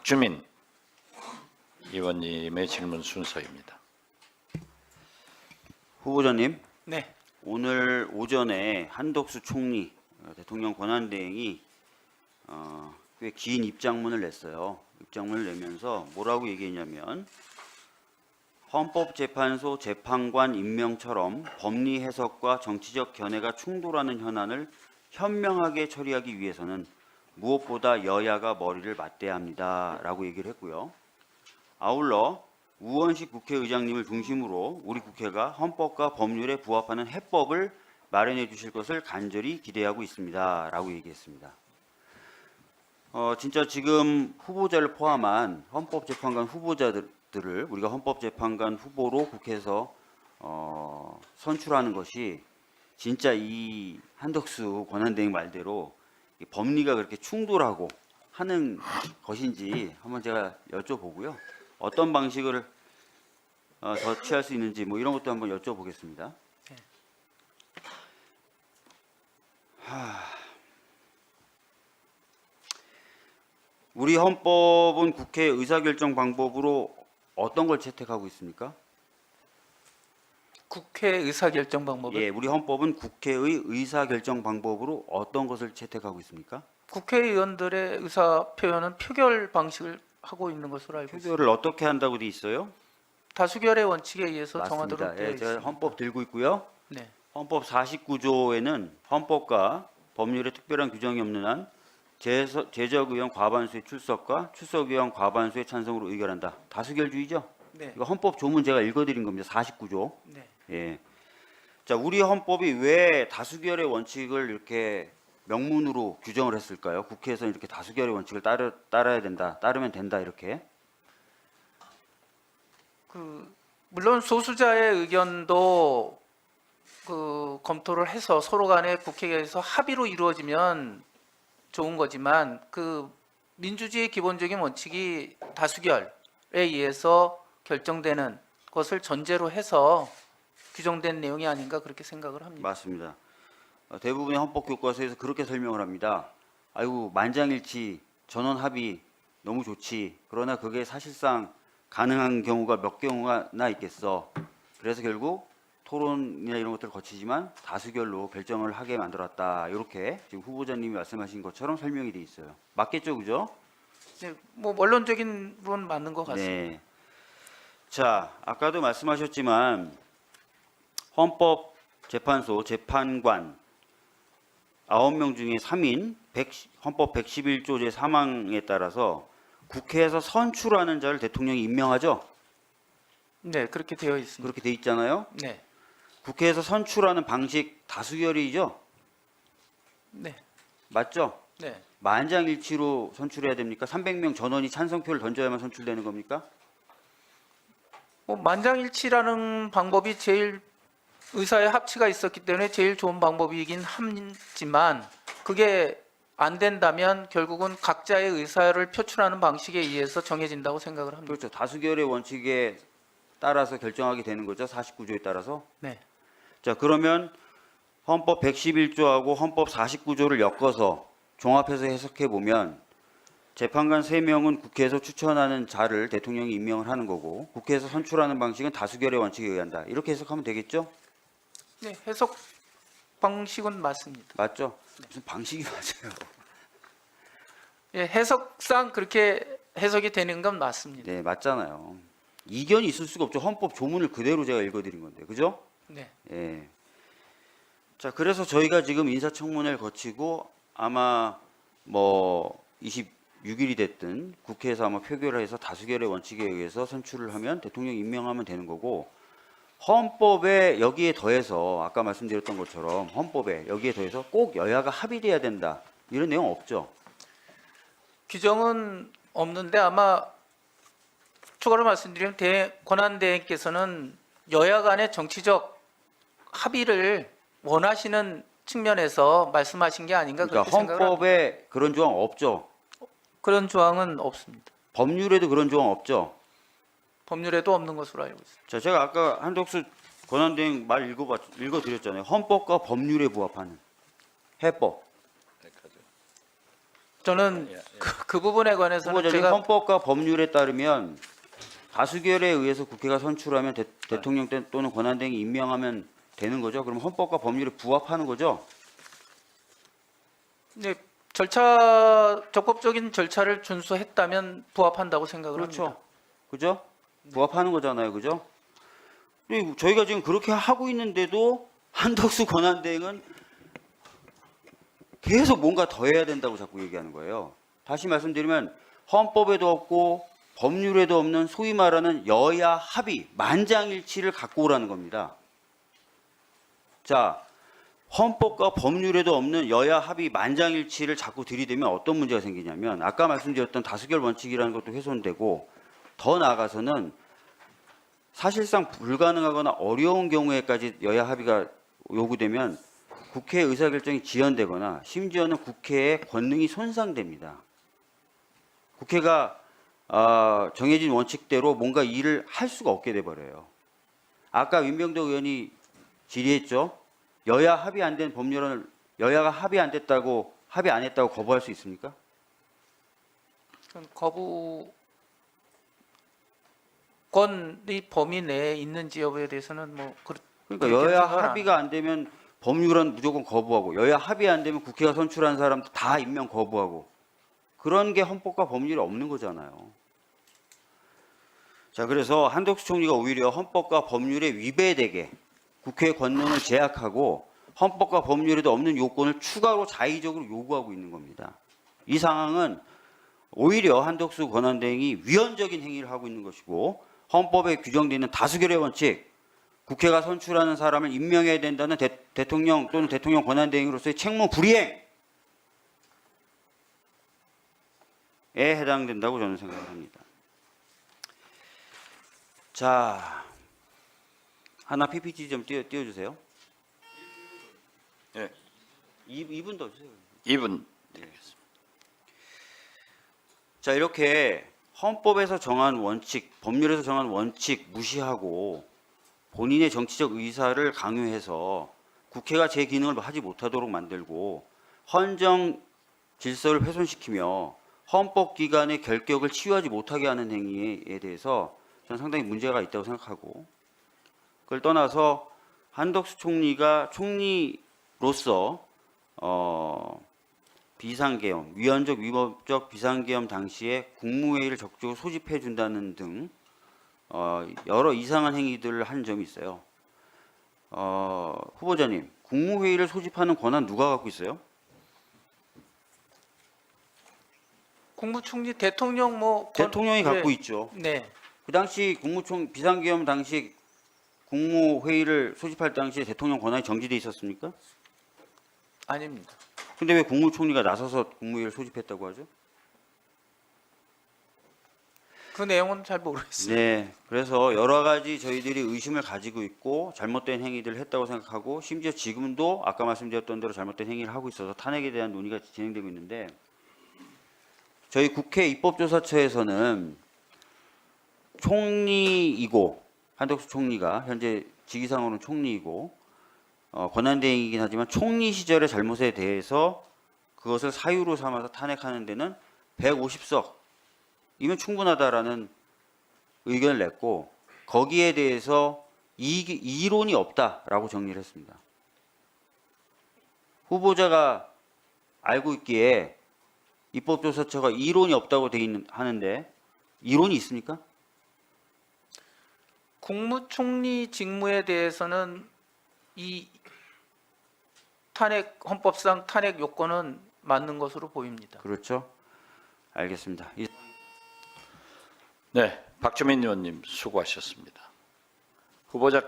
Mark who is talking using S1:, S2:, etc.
S1: 박주민 의원님의 질문 순서입니다.
S2: 후보자님,
S3: 네,
S2: 오늘 오전에 한덕수 총리 대통령 권한대행이 꽤 긴 입장문을 냈어요. 입장문을 내면서 뭐라고 얘기했냐면 헌법재판소 재판관 임명처럼 법리 해석과 정치적 견해가 충돌하는 현안을 현명하게 처리하기 위해서는 무엇보다 여야가 머리를 맞대야 합니다. 라고 얘기를 했고요. 아울러 우원식 국회의장님을 중심으로 우리 국회가 헌법과 법률에 부합하는 해법을 마련해 주실 것을 간절히 기대하고 있습니다. 라고 얘기했습니다. 진짜 지금 후보자를 포함한 헌법재판관 후보자들을 우리가 헌법재판관 후보로 국회에서 선출하는 것이 진짜 이 한덕수 권한대행 말대로 이 법리가 그렇게 충돌하고 하는 것인지 한번 제가 여쭤보고요. 어떤 방식을 더 취할 수 있는지 뭐 이런 것도 한번 여쭤보겠습니다.
S3: 네.
S2: 우리 헌법은 국회 의사결정 방법으로 어떤 걸 채택하고 있습니까?
S3: 국회 의사결정 방법을
S2: 예, 우리 헌법은 국회의 의사결정 방법으로 어떤 것을 채택하고 있습니까?
S3: 국회의원들의 의사 표현은 표결 방식을 하고 있는 것으로 알고 있습니다.
S2: 표결을 어떻게 한다고 돼 있어요?
S3: 다수결의 원칙에 의해서
S2: 맞습니다.
S3: 정하도록 되어
S2: 예, 제가
S3: 있습니다.
S2: 헌법 들고 있고요.
S3: 네,
S2: 헌법 49조에는 헌법과 법률에 특별한 규정이 없는 한 제적의원 과반수의 출석과 출석의원 과반수의 찬성으로 의결한다. 다수결주의죠?
S3: 네,
S2: 이거 헌법 조문 제가 읽어드린 겁니다. 49조.
S3: 네.
S2: 예. 자, 우리 헌법이 왜 다수결의 원칙을 이렇게 명문으로 규정을 했을까요? 국회에서 이렇게 다수결의 원칙을 따라야 된다, 따르면 된다 이렇게.
S3: 물론 소수자의 의견도 검토를 해서 서로 간에 국회에서 합의로 이루어지면 좋은 거지만 민주주의의 기본적인 원칙이 다수결에 의해서 결정되는 것을 전제로 해서 규정된 내용이 아닌가 그렇게 생각을 합니다.
S2: 맞습니다. 대부분의 헌법 교과서에서 그렇게 설명을 합니다. 아이고 만장일치, 전원 합의 너무 좋지. 그러나 그게 사실상 가능한 경우가 몇 경우나 있겠어. 그래서 결국 토론이나 이런 것들을 거치지만 다수결로 결정을 하게 만들었다. 이렇게 지금 후보자님이 말씀하신 것처럼 설명이 돼 있어요. 맞겠죠, 그죠?
S3: 네, 뭐 원론적인 맞는 것 같습니다.
S2: 네. 자, 아까도 말씀하셨지만 헌법재판소 재판관 9명 중에 3인 헌법 111조 제3항에 따라서 국회에서 선출하는 자를 대통령이 임명하죠?
S3: 네, 그렇게 되어 있습니다.
S2: 그렇게 돼 있잖아요.
S3: 네,
S2: 국회에서 선출하는 방식 다수결이죠?
S3: 네,
S2: 맞죠?
S3: 네.
S2: 만장일치로 선출해야 됩니까? 300명 전원이 찬성표를 던져야만 선출되는 겁니까?
S3: 만장일치라는 방법이 제일 의사의 합치가 있었기 때문에 제일 좋은 방법이긴 하지만 그게 안 된다면 결국은 각자의 의사를 표출하는 방식에 의해서 정해진다고 생각을 합니다.
S2: 그렇죠. 다수결의 원칙에 따라서 결정하게 되는 거죠. 49조에 따라서.
S3: 네,
S2: 자, 그러면 헌법 111조하고 헌법 49조를 엮어서 종합해서 해석해 보면 재판관 3명은 국회에서 추천하는 자를 대통령이 임명을 하는 거고 국회에서 선출하는 방식은 다수결의 원칙에 의한다. 이렇게 해석하면 되겠죠?
S3: 네, 해석 방식은 맞습니다.
S2: 맞죠? 무슨 방식이 맞아요.
S3: 예, 해석상 그렇게 해석이 되는 건 맞습니다.
S2: 네, 맞잖아요. 이견이 있을 수가 없죠. 헌법 조문을 그대로 제가 읽어드린 건데, 그죠?
S3: 네,
S2: 예. 자, 그래서 저희가 지금 인사청문회를 거치고 아마 뭐 26일이 됐든 국회에서 아마 표결을 해서 다수결의 원칙에 의해서 선출을 하면 대통령 임명하면 되는 거고 헌법에 여기에 더해서 아까 말씀드렸던 것처럼 헌법에 여기에 더해서 꼭 여야가 합의돼야 된다. 이런 내용 없죠?
S3: 규정은 없는데 아마 추가로 말씀드리면 권한대행께서는 여야 간의 정치적 합의를 원하시는 측면에서 말씀하신 게 아닌가
S2: 그러니까
S3: 그렇게 생각을 합니다.
S2: 헌법에 그런 조항 없죠?
S3: 그런 조항은 없습니다.
S2: 법률에도 그런 조항 없죠?
S3: 법률에도 없는 것으로 알고 있습니다.
S2: 자, 제가 아까 한덕수 권한대행 말 읽어드렸잖아요. 헌법과 법률에 부합하는 해법.
S3: 저는 그 부분에 관해서는
S2: 후보자님,
S3: 제가
S2: 헌법과 법률에 따르면 다수결에 의해서 국회가 선출하면 대통령 또는 권한대행이 임명하면 되는 거죠. 그럼 헌법과 법률에 부합하는 거죠.
S3: 네, 적법적인 절차를 준수했다면 부합한다고 생각을
S2: 그렇죠.
S3: 합니다.
S2: 그죠? 부합하는 거잖아요. 그죠? 그리고 저희가 지금 그렇게 하고 있는데도 한덕수 권한대행은 계속 뭔가 더 해야 된다고 자꾸 얘기하는 거예요. 다시 말씀드리면 헌법에도 없고 법률에도 없는 소위 말하는 여야 합의, 만장일치를 갖고 오라는 겁니다. 자, 헌법과 법률에도 없는 여야 합의 만장일치를 자꾸 들이대면 어떤 문제가 생기냐면 아까 말씀드렸던 다수결 원칙이라는 것도 훼손되고 더 나아가서는 사실상 불가능하거나 어려운 경우에까지 여야 합의가 요구되면 국회 의사결정이 지연되거나 심지어는 국회의 권능이 손상됩니다. 국회가 정해진 원칙대로 뭔가 일을 할 수가 없게 돼버려요. 아까 민병덕 의원이 질의했죠. 여야 합의 안 된 법률안을 여야가 합의 안 했다고 거부할 수 있습니까?
S3: 거부권의 범위 내에 있는지 여부에 대해서는
S2: 그러니까
S3: 그렇게
S2: 여야
S3: 생각은 안
S2: 합의가 안 되면 법률안 무조건 거부하고 여야 합의 안 되면 국회가 선출한 사람 다 임명 거부하고 그런 게 헌법과 법률에 없는 거잖아요. 자, 그래서 한덕수 총리가 오히려 헌법과 법률에 위배되게 국회의 권능을 제약하고 헌법과 법률에도 없는 요건을 추가로 자의적으로 요구하고 있는 겁니다. 이 상황은 오히려 한덕수 권한대행이 위헌적인 행위를 하고 있는 것이고 헌법에 규정되어 있는 다수결의 원칙, 국회가 선출하는 사람을 임명해야 된다는 대통령 또는 대통령 권한대행으로서의 책무 불이행에 해당된다고 저는 생각을 합니다. 자, 하나 PPT 좀 띄워주세요.
S1: 예.
S2: 2분 더 주세요.
S1: 2분 드리겠습니다.
S2: 자, 이렇게 헌법에서 정한 원칙, 법률에서 정한 원칙 무시하고 본인의 정치적 의사를 강요해서 국회가 제 기능을 하지 못하도록 만들고 헌정 질서를 훼손시키며 헌법기관의 결격을 치유하지 못하게 하는 행위에 대해서 저는 상당히 문제가 있다고 생각하고 그걸 떠나서 한덕수 총리가 총리로서 비상계엄, 위헌적 위법적 비상계엄 당시에 국무회의를 적극적으로 소집해 준다는 등 여러 이상한 행위들을 한 점이 있어요. 후보자님, 국무회의를 소집하는 권한 누가 갖고 있어요?
S3: 국무총리 대통령
S2: 대통령이 갖고 있죠.
S3: 네.
S2: 그 당시 비상계엄 당시 국무회의를 소집할 당시에 대통령 권한이 정지돼 있었습니까?
S3: 아닙니다.
S2: 근데 왜 국무총리가 나서서 국무회의를 소집했다고 하죠?
S3: 그 내용은 잘 모르겠습니다.
S2: 네, 그래서 여러 가지 저희들이 의심을 가지고 있고 잘못된 행위들을 했다고 생각하고 심지어 지금도 아까 말씀드렸던 대로 잘못된 행위를 하고 있어서 탄핵에 대한 논의가 진행되고 있는데 저희 국회 입법조사처에서는 총리이고 한덕수 총리가 현재 직위상으로는 총리이고 권한대행이긴 하지만 총리 시절의 잘못에 대해서 그것을 사유로 삼아서 탄핵하는 데는 150석이면 충분하다라는 의견을 냈고 거기에 대해서 이론이 없다라고 정리를 했습니다. 후보자가 알고 있기에 입법조사처가 이론이 없다고 하는데 이론이 있습니까?
S3: 국무총리 직무에 대해서는 이 헌법상 탄핵 요건은 맞는 것으로 보입니다.
S2: 그렇죠. 알겠습니다.
S1: 네, 박주민 의원님 수고하셨습니다. 후보자